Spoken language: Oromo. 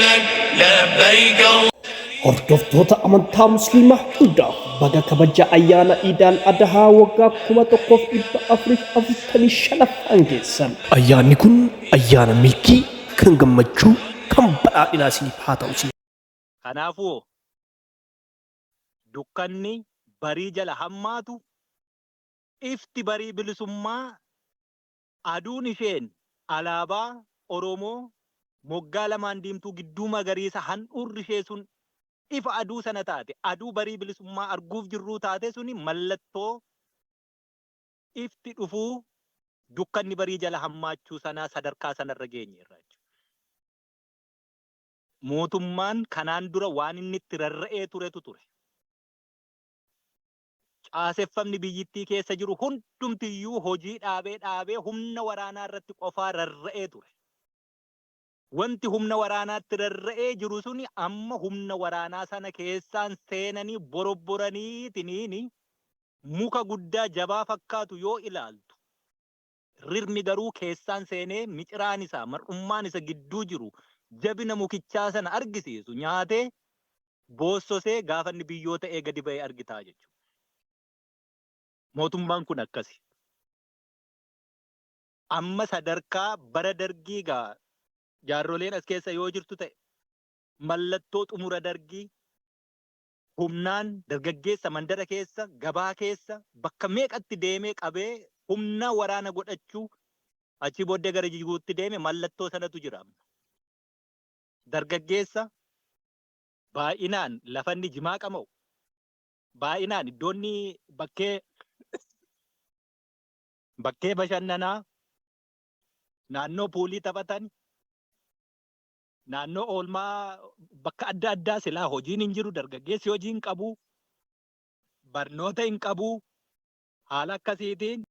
لك لبيك. Hordoftoota amantaa musliimaa hundaaf baga kabaja ayyaana Iidal Adhaa waggaa 1445 geessan. Ayyaanni kun ayyaana milkii kan gammachuu kan badhaadhinaa isiniif haa ta'u. Kanaafuu dukkanni barii jala hammaatu ifti barii bilisummaa aduun isheen alaabaa Oromoo moggaa lamaan diimtuu gidduu magariisa handhuurri ishee sun ifa aduu sana taate aduu barii bilisummaa arguuf jirruu taate suni mallattoo ifti dhufuu dukkanni barii jala hammaachuu sanaa sadarkaa sanarra geenyeerra jechuudha. Mootummaan kanaan dura waan inni itti rarra'ee turetu ture. Caaseffamni biyyittii keessa jiru hundumtiyyuu hojii dhaabee humna waraanaa irratti qofaa rarra'ee ture. Wanti humna waraanaatti rarra'ee jiru suni amma humna waraanaa sana keessaan seenanii borobboranii tiniini muka guddaa jabaa fakkaatu yoo ilaaltu rirmi garuu keessaan seenee miciraan isaa mar'ummaan isa gidduu jiru jabina mukichaa sana argisiisu nyaatee boossosee gaafa inni biyyoota gadi ba'ee argitaa jechuudha. Mootummaan kun akkasi. Amma sadarkaa bara dargii gaa jaarroleen as keessa yoo jirtu ta'e mallattoo xumura dargii humnaan dargaggeessa mandara keessa gabaa keessa bakka meeqatti deemee qabee humna waraana godhachuu achi booddee gara Jibuutti deeme mallattoo sanatu jira. Dargaggeessa baay'inaan lafanni jimaa qama'u baay'inaan iddoonni bakkee bashannanaa naannoo puulii taphatan naannoo oolmaa bakka adda addaa silaa hojiin hin jiru dargaggeessi hojii hin qabu barnoota hin qabu haala akkasiitiin